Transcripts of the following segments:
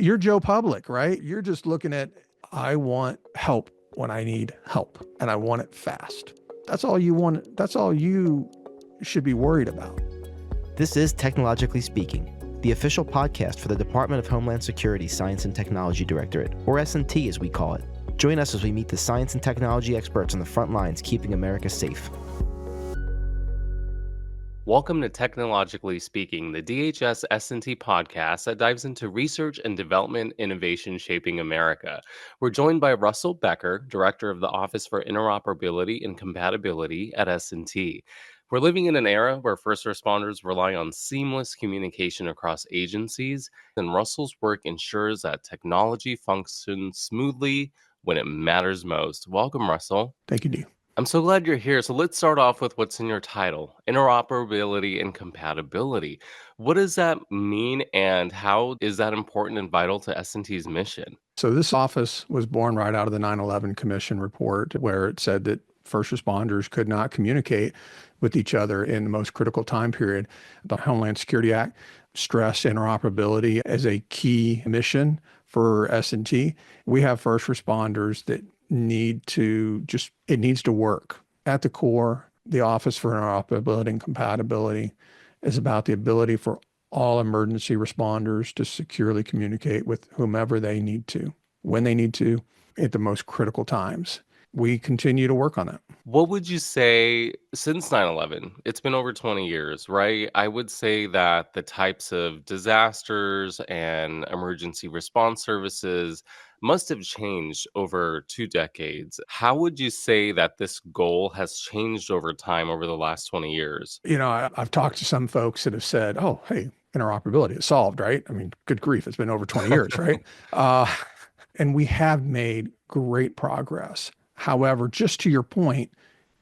You're Joe Public, right? You're just looking at, I want help when I need help, and I want it fast. That's all you want. That's all you should be worried about. This is Technologically Speaking, the official podcast for the Department of Homeland Security Science and Technology Directorate, or S&T as we call it. Join us as we meet the science and technology experts on the front lines keeping America safe. Welcome to Technologically Speaking, the DHS S&T podcast that dives into research and development innovation shaping America. We're joined by Russell Becker, Director of the Office for Interoperability and Compatibility at S&T. We're living in an era where first responders rely on seamless communication across agencies, and Russell's work ensures that technology functions smoothly when it matters most. Welcome, Russell. Thank you, Dee. I'm so glad you're here. So let's start off with what's in your title, interoperability and compatibility. What does that mean, and how is that important and vital to S&T's mission? So this office was born right out of the 9/11 Commission report, where it said that first responders could not communicate with each other in the most critical time period. The Homeland Security Act stressed interoperability as a key mission for S&T. We have first responders that it needs to work. At the core, the Office for Interoperability and Compatibility is about the ability for all emergency responders to securely communicate with whomever they need to, when they need to, at the most critical times. We continue to work on that. What would you say since 9/11? It's been over 20 years, right? I would say that the types of disasters and emergency response services must have changed over 2 decades. How would you say that this goal has changed over time over the last 20 years? I've talked to some folks that have said, oh, hey, interoperability is solved, right? I mean, good grief, it's been over 20 years, right? And we have made great progress. However, just to your point,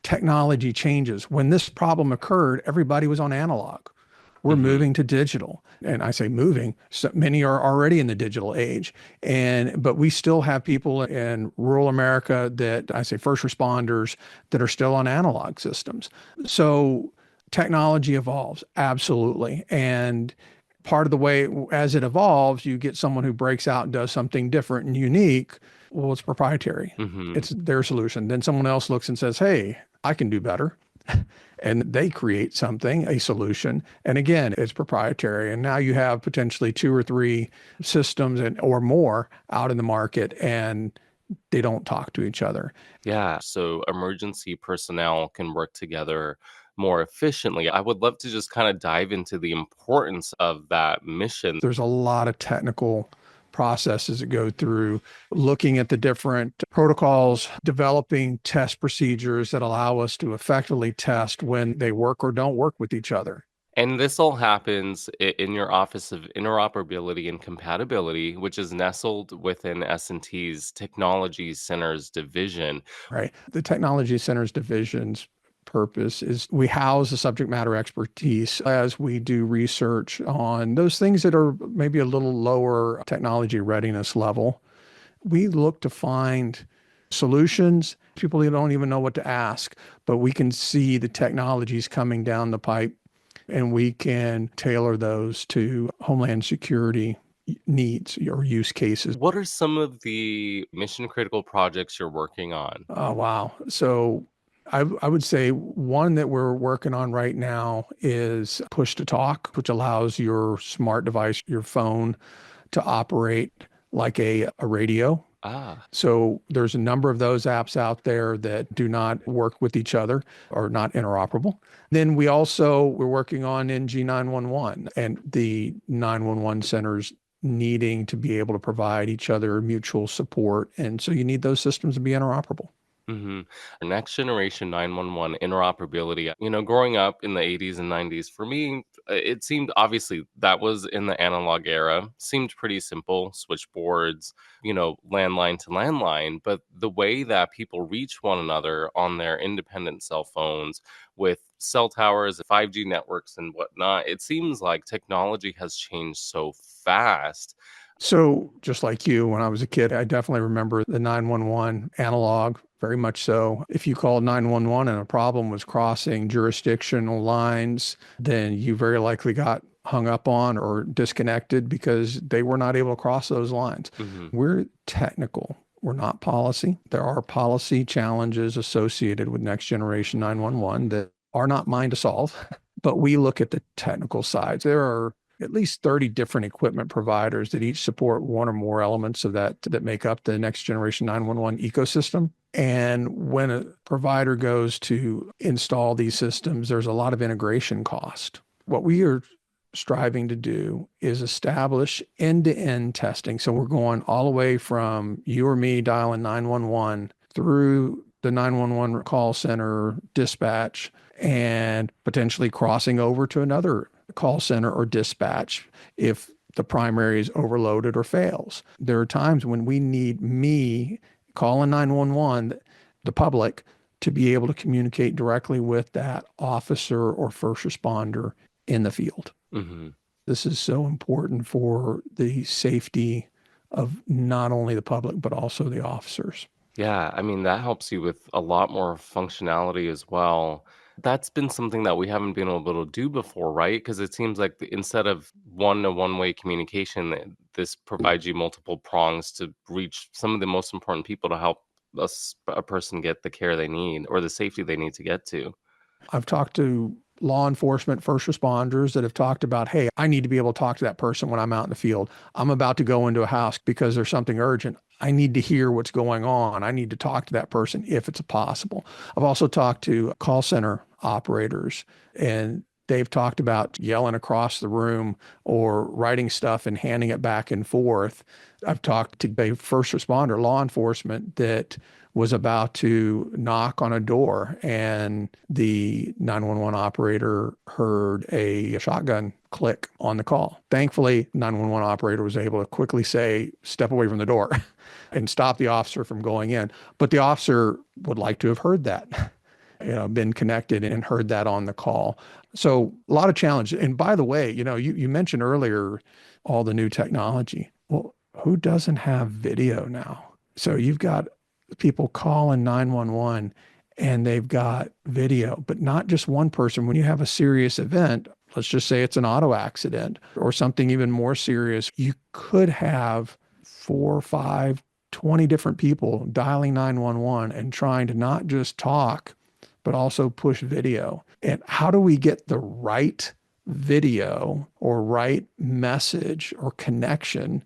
technology changes. When this problem occurred, everybody was on analog. We're moving to digital. And I say moving, so many are already in the digital age. But we still have people in rural America that I say first responders that are still on analog systems. So technology evolves, absolutely. And part of the way as it evolves, you get someone who breaks out and does something different and unique. Well, it's proprietary. It's their solution. Then someone else looks and says, hey, I can do better. And they create something, a solution. And again, it's proprietary. And now you have potentially 2 or 3 systems or more out in the market, and they don't talk to each other. Yeah, so emergency personnel can work together more efficiently. I would love to just kind of dive into the importance of that mission. There's a lot of technical processes that go through looking at the different protocols, developing test procedures that allow us to effectively test when they work or don't work with each other. And this all happens in your Office of Interoperability and Compatibility, which is nestled within S&T's Technology Centers division. Right. The Technology Centers division's purpose is we house the subject matter expertise as we do research on those things that are maybe a little lower technology readiness level. We look to find solutions. People don't even know what to ask, but we can see the technologies coming down the pipe, and we can tailor those to Homeland Security needs or use cases. What are some of the mission critical projects you're working on? Oh, wow. So I would say one that we're working on right now is push to talk, which allows your smart device, your phone, to operate like a radio. So there's a number of those apps out there that do not work with each other or not interoperable. Then we're working on NG911 and the 911 centers needing to be able to provide each other mutual support. And so you need those systems to be interoperable. Next generation 911 interoperability. Growing up in the 80s and 90s, for me, it seemed obviously that was in the analog era, seemed pretty simple, switchboards, landline to landline. But the way that people reach one another on their independent cell phones with cell towers, 5G networks, and whatnot, it seems like technology has changed so fast. So just like you, when I was a kid, I definitely remember the 911 analog, very much so. If you called 911 and a problem was crossing jurisdictional lines, then you very likely got hung up on or disconnected because they were not able to cross those lines. Hmm. We're technical. We're not policy. There are policy challenges associated with next generation 911 that are not mine to solve, but we look at the technical sides. There are at least 30 different equipment providers that each support one or more elements of that make up the next generation 911 ecosystem. And when a provider goes to install these systems, there's a lot of integration cost. What we are striving to do is establish end-to-end testing. So we're going all the way from you or me dialing 911 through the 911 call center dispatch and potentially crossing over to another call center or dispatch if the primary is overloaded or fails. There are times when we need me calling 911, the public, to be able to communicate directly with that officer or first responder in the field. Hmm. This is so important for the safety of not only the public, but also the officers. Yeah, I mean, that helps you with a lot more functionality as well. That's been something that we haven't been able to do before, right? Because it seems like instead of one-to-one-way communication, this provides you multiple prongs to reach some of the most important people to help a person get the care they need or the safety they need to get to. I've talked to law enforcement, first responders that have talked about, hey, I need to be able to talk to that person when I'm out in the field. I'm about to go into a house because there's something urgent. I need to hear what's going on. I need to talk to that person if it's possible. I've also talked to call center operators, and they've talked about yelling across the room or writing stuff and handing it back and forth. I've talked to a first responder, law enforcement, that was about to knock on a door and the 911 operator heard a shotgun click on the call. Thankfully, 911 operator was able to quickly say, step away from the door and stop the officer from going in. But the officer would like to have heard that, been connected and heard that on the call. So a lot of challenge. And by the way, you mentioned earlier all the new technology. Well, who doesn't have video now? So you've got people calling 911 and they've got video, but not just one person. When you have a serious event, let's just say it's an auto accident or something even more serious, you could have 4, 5, 20 different people dialing 911 and trying to not just talk, but also push video. And how do we get the right video or right message or connection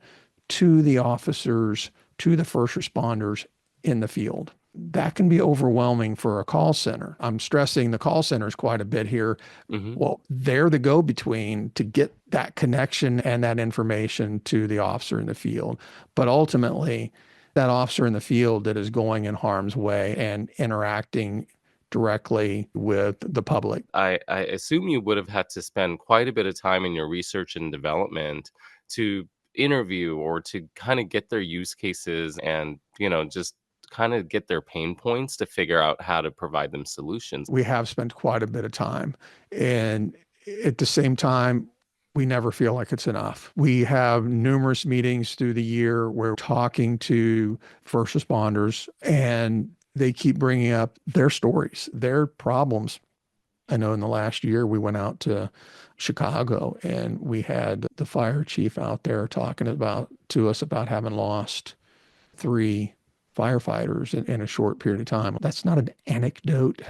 to the officers, to the first responders in the field? That can be overwhelming for a call center. I'm stressing the call centers quite a bit here. Hmm. Well, they're the go-between to get that connection and that information to the officer in the field. But ultimately, that officer in the field that is going in harm's way and interacting directly with the public. I assume you would have had to spend quite a bit of time in your research and development to interview or to kind of get their use cases and, just kind of get their pain points to figure out how to provide them solutions. We have spent quite a bit of time. And at the same time, we never feel like it's enough. We have numerous meetings through the year where we're talking to first responders and they keep bringing up their stories, their problems. I know in the last year we went out to Chicago and we had the fire chief out there talking to us about having lost 3 firefighters in a short period of time. That's not an anecdote.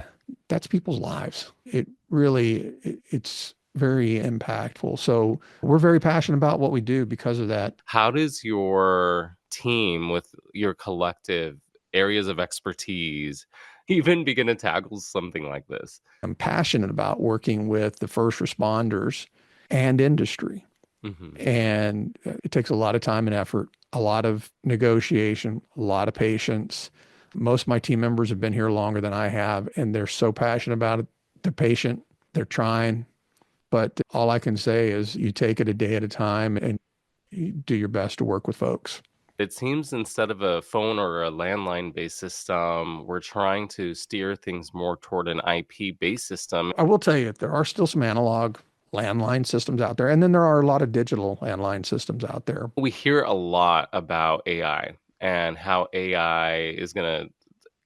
That's people's lives. It's very impactful. So we're very passionate about what we do because of that. How does your team with your collective areas of expertise even begin to tackle something like this? I'm passionate about working with the first responders and industry. Hmm. And it takes a lot of time and effort, a lot of negotiation, a lot of patience. Most of my team members have been here longer than I have, and they're so passionate about it. They're patient, they're trying. But all I can say is you take it a day at a time and you do your best to work with folks. It seems instead of a phone or a landline based system, we're trying to steer things more toward an IP based system. I will tell you, there are still some analog landline systems out there, and then there are a lot of digital landline systems out there. We hear a lot about AI and how AI is going to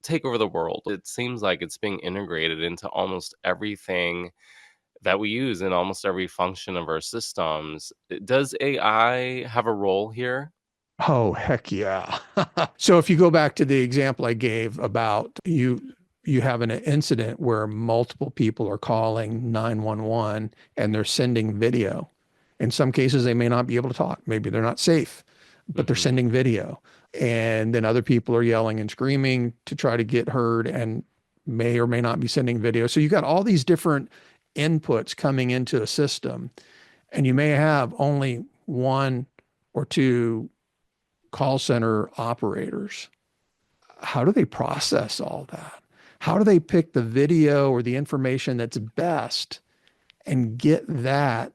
take over the world. It seems like it's being integrated into almost everything that we use in almost every function of our systems. Does AI have a role here? Oh, heck yeah. So if you go back to the example I gave about you have an incident where multiple people are calling 911 and they're sending video. In some cases, they may not be able to talk. Maybe they're not safe, but they're Hmm. sending video. And then other people are yelling and screaming to try to get heard and may or may not be sending video. So you got all these different inputs coming into a system, and you may have only one or two call center operators. How do they process all that? How do they pick the video or the information that's best and get that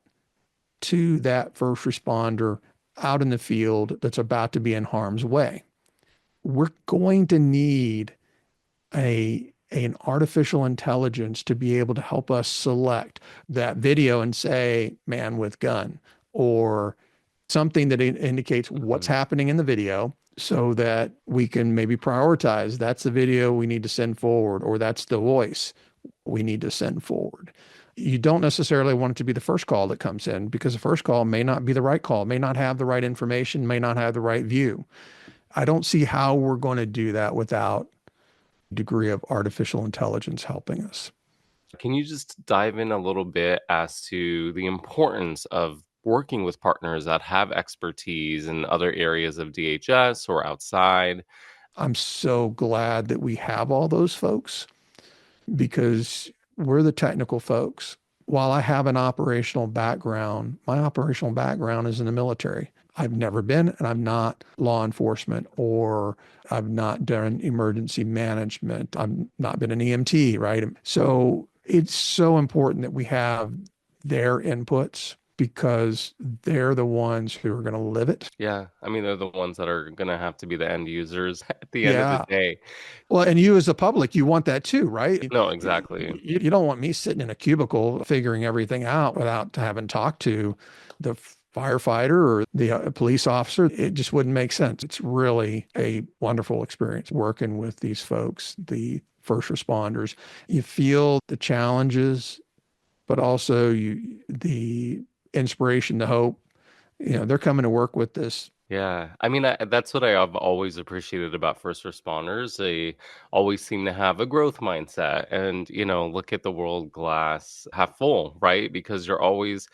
to that first responder out in the field that's about to be in harm's way? We're going to need an artificial intelligence to be able to help us select that video and say man with gun, or something that indicates what's Hmm. happening in the video, so that we can maybe prioritize that's the video we need to send forward, or that's the voice we need to send forward. You don't necessarily want it to be the first call that comes in, because the first call may not be the right call, may not have the right information, may not have the right view. I don't see how we're going to do that without a degree of artificial intelligence helping us. Can you just dive in a little bit as to the importance of working with partners that have expertise in other areas of DHS or outside? I'm so glad that we have all those folks, because we're the technical folks. While I have an operational background, my operational background is in the military. I've never been, and I'm not law enforcement, or I've not done emergency management. I've not been an EMT, right? So it's so important that we have their inputs, because they're the ones who are going to live it. Yeah, I mean, they're the ones that are gonna have to be the end users at the end of the Yeah. day. Well, and you as a public, you want that too, right? No, exactly. You don't want me sitting in a cubicle figuring everything out without having talked to the firefighter or the police officer. It just wouldn't make sense. It's really a wonderful experience working with these folks, the first responders. You feel the challenges, but also the inspiration, the hope. They're coming to work with this. Yeah, I mean, that's what I have always appreciated about first responders. They always seem to have a growth mindset and, look at the world glass half full, right? Because you're always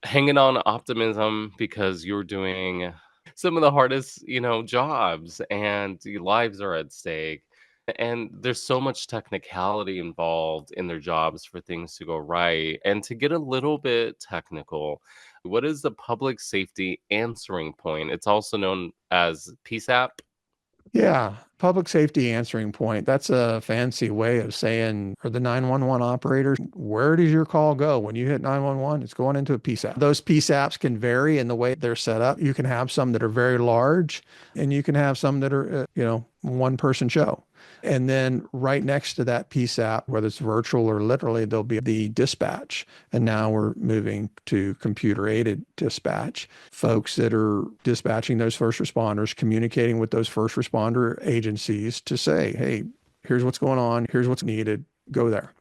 hanging on to optimism because you're doing some of the hardest, jobs and your lives are at stake. And there's so much technicality involved in their jobs for things to go right. And to get a little bit technical, what is the public safety answering point? It's also known as PSAP. Yeah, public safety answering point. That's a fancy way of saying, for the 911 operators, where does your call go when you hit 911? It's going into a PSAP. Those PSAPs can vary in the way they're set up. You can have some that are very large, and you can have some that are, one person show. And then right next to that PSAP, whether it's virtual or literally, there'll be the dispatch. And now we're moving to computer aided dispatch. Folks that are dispatching those first responders, communicating with those first responder agencies to say, hey, here's what's going on, here's what's needed, go there.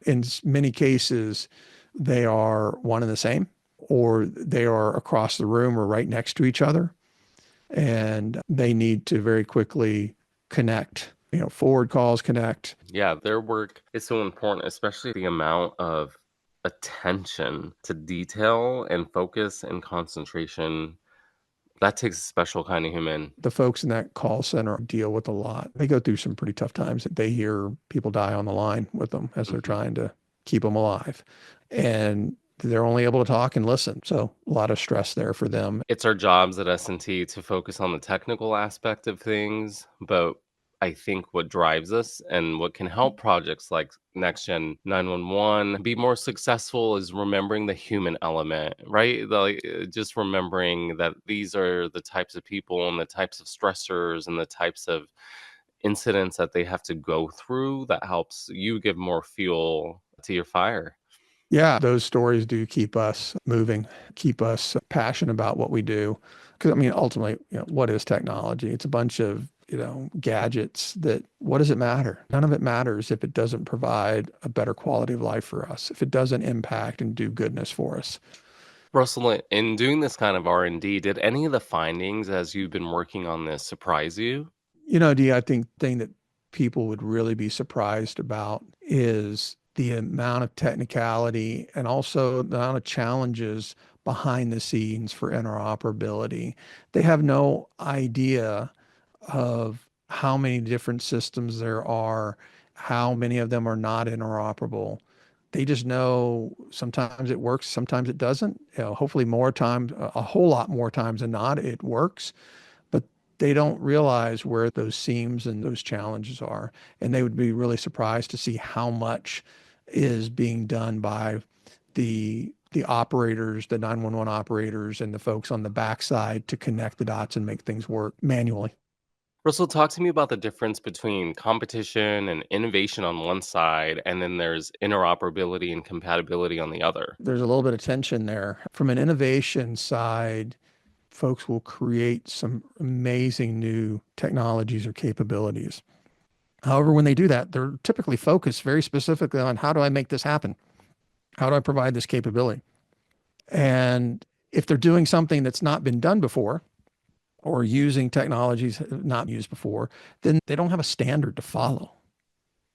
In many cases, they are one and the same, or they are across the room or right next to each other. And they need to very quickly connect, forward calls, connect. Yeah, their work is so important, especially the amount of attention to detail and focus and concentration. That takes a special kind of human. The folks in that call center deal with a lot. They go through some pretty tough times. They hear people die on the line with them as they're Mhm. trying to keep them alive. And they're only able to talk and listen. So a lot of stress there for them. It's our jobs at S&T to focus on the technical aspect of things, but I think what drives us and what can help projects like Next Gen 911 be more successful is remembering the human element, right? Just remembering that these are the types of people and the types of stressors and the types of incidents that they have to go through that helps you give more fuel to your fire. Yeah, those stories do keep us moving, keep us passionate about what we do. Because I mean, ultimately, what is technology? It's a bunch of, gadgets that, what does it matter? None of it matters if it doesn't provide a better quality of life for us, if it doesn't impact and do goodness for us. Russell, in doing this kind of R&D, did any of the findings as you've been working on this surprise you? Dee, I think the thing that people would really be surprised about is the amount of technicality and also the amount of challenges behind the scenes for interoperability. They have no idea of how many different systems there are, how many of them are not interoperable. They just know sometimes it works, sometimes it doesn't. Hopefully more times, a whole lot more times than not, it works. But they don't realize where those seams and those challenges are. And they would be really surprised to see how much is being done by the operators, the 911 operators, and the folks on the backside to connect the dots and make things work manually. Russell, talk to me about the difference between competition and innovation on one side, and then there's interoperability and compatibility on the other. There's a little bit of tension there. From an innovation side, folks will create some amazing new technologies or capabilities. However, when they do that, they're typically focused very specifically on how do I make this happen? How do I provide this capability? And if they're doing something that's not been done before or using technologies not used before, then they don't have a standard to follow.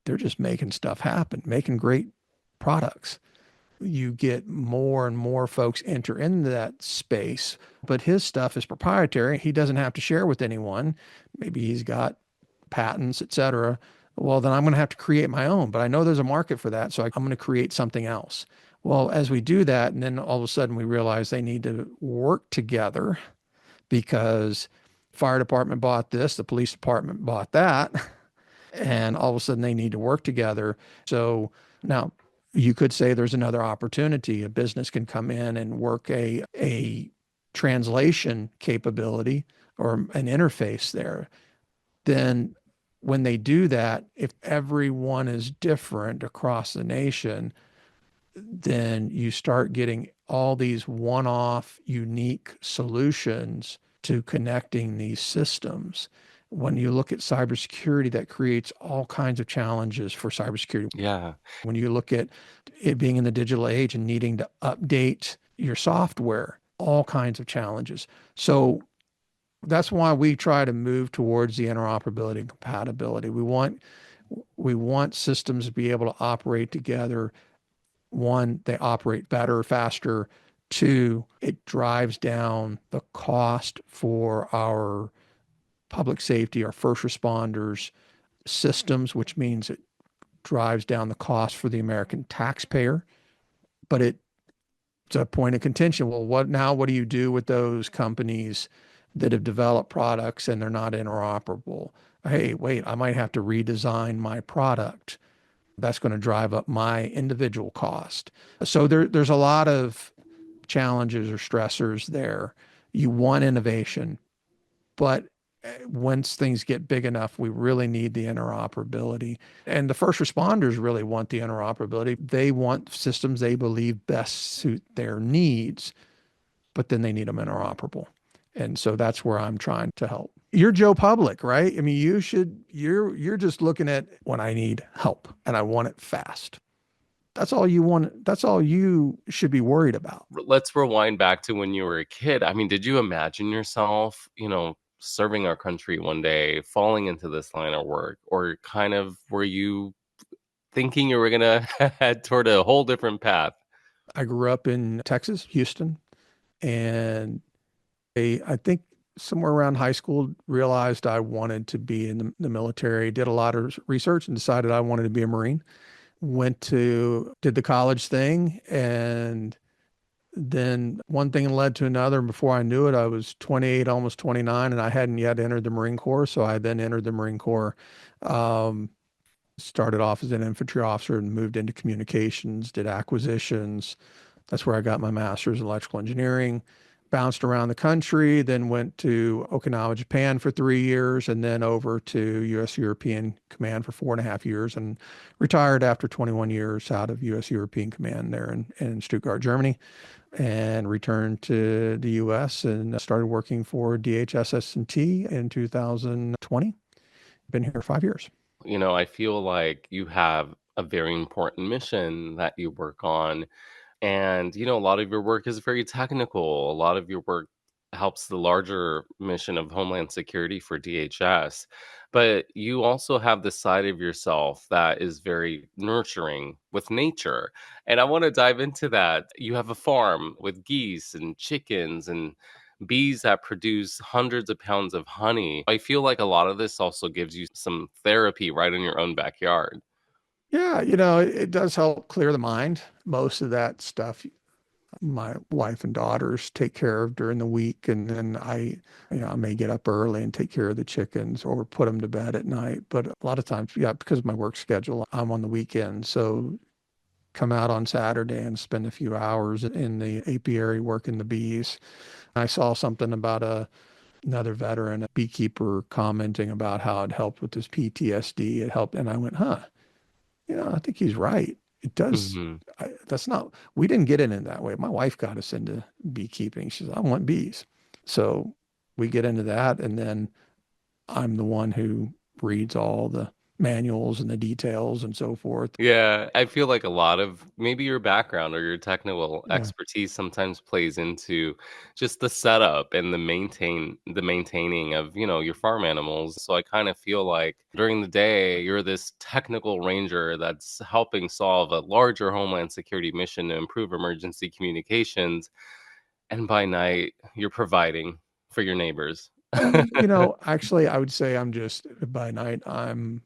They're just making stuff happen, making great products. You get more and more folks enter into that space, but his stuff is proprietary. He doesn't have to share with anyone. Maybe he's got patents, et cetera. Well, then I'm going to have to create my own, but I know there's a market for that. So I'm going to create something else. Well, as we do that, and then all of a sudden we realize they need to work together because fire department bought this, the police department bought that, and all of a sudden they need to work together. So now you could say there's another opportunity. A business can come in and work a translation capability or an interface there. Then when they do that, if everyone is different across the nation, then you start getting all these one-off unique solutions to connecting these systems. When you look at cybersecurity, that creates all kinds of challenges for cybersecurity. Yeah. When you look at it being in the digital age and needing to update your software, all kinds of challenges. So that's why we try to move towards the interoperability and compatibility. We want systems to be able to operate together. One, they operate better, faster. Two, it drives down the cost for our public safety, our first responders systems, which means it drives down the cost for the American taxpayer. But it's a point of contention. Well, what do you do with those companies that have developed products and they're not interoperable? Hey, wait, I might have to redesign my product. That's going to drive up my individual cost. So there's a lot of challenges or stressors there. You want innovation, but once things get big enough, we really need the interoperability. And the first responders really want the interoperability. They want systems they believe best suit their needs, but then they need them interoperable. And so that's where I'm trying to help. You're Joe Public, right? I mean, you're just looking at when I need help and I want it fast. That's all you want. That's all you should be worried about. Let's rewind back to when you were a kid. I mean, did you imagine yourself, serving our country one day, falling into this line of work, or kind of were you thinking you were going to head toward a whole different path? I grew up in Texas, Houston, and I think somewhere around high school realized I wanted to be in the military, did a lot of research and decided I wanted to be a Marine. Did the college thing, and then one thing led to another. And before I knew it, I was 28, almost 29, and I hadn't yet entered the Marine Corps. So I then entered the Marine Corps, started off as an infantry officer and moved into communications, did acquisitions. That's where I got my master's in electrical engineering. Bounced around the country, then went to Okinawa, Japan for 3 years, and then over to U.S. European Command for 4.5 years, and retired after 21 years out of U.S. European Command there in Stuttgart, Germany. and returned to the US and started working for DHS S&T in 2020. Been here 5 years. I feel like you have a very important mission that you work on. And, a lot of your work is very technical. A lot of your work helps the larger mission of Homeland Security for DHS. But you also have this side of yourself that is very nurturing with nature. And I want to dive into that. You have a farm with geese and chickens and bees that produce hundreds of pounds of honey. I feel like a lot of this also gives you some therapy right in your own backyard. Yeah, it does help clear the mind. Most of that stuff my wife and daughters take care of during the week, and then I may get up early and take care of the chickens or put them to bed at night. But a lot of times, yeah, because of my work schedule, I'm on the weekend. So come out on Saturday and spend a few hours in the apiary working the bees. I saw something about another veteran, a beekeeper, commenting about how it helped with his PTSD. It helped, and I went, I think he's right. It does. Hmm. We didn't get in that way. My wife got us into beekeeping. She said, I want bees. So we get into that. And then I'm the one who reads all the manuals and the details and so forth. Yeah, I feel like a lot of maybe your background or your technical Yeah. expertise sometimes plays into just the setup and the maintaining of, your farm animals. So I kind of feel like during the day, you're this technical ranger that's helping solve a larger Homeland Security mission to improve emergency communications. And by night, you're providing for your neighbors. Actually, I would say by night, I'm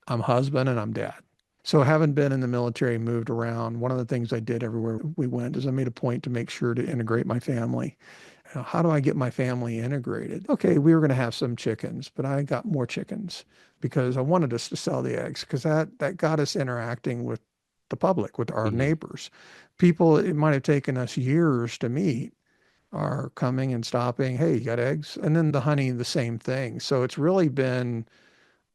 husband and I'm dad. So having been in the military and moved around, one of the things I did everywhere we went is I made a point to make sure to integrate my family. How do I get my family integrated? Okay, we were going to have some chickens, but I got more chickens because I wanted us to sell the eggs because that got us interacting with the public, with our Mhm. neighbors. People it might have taken us years to meet are coming and stopping. Hey, you got eggs? And then the honey, the same thing. So it's really been,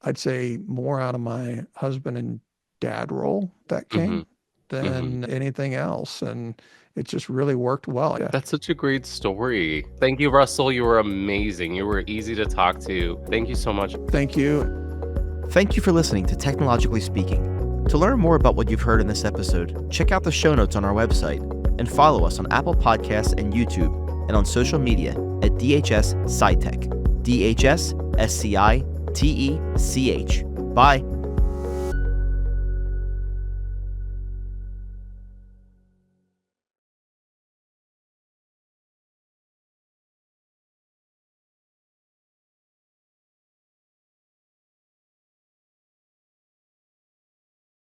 I'd say, more out of my husband and dad role that Mhm. came Mhm. than anything else. And it just really worked well. Yeah. That's such a great story. Thank you, Russell. You were amazing. You were easy to talk to. Thank you so much. Thank you. Thank you for listening to Technologically Speaking. To learn more about what you've heard in this episode, check out the show notes on our website and follow us on Apple Podcasts and YouTube and on social media at DHS SciTech. DHS SCITECH. Bye.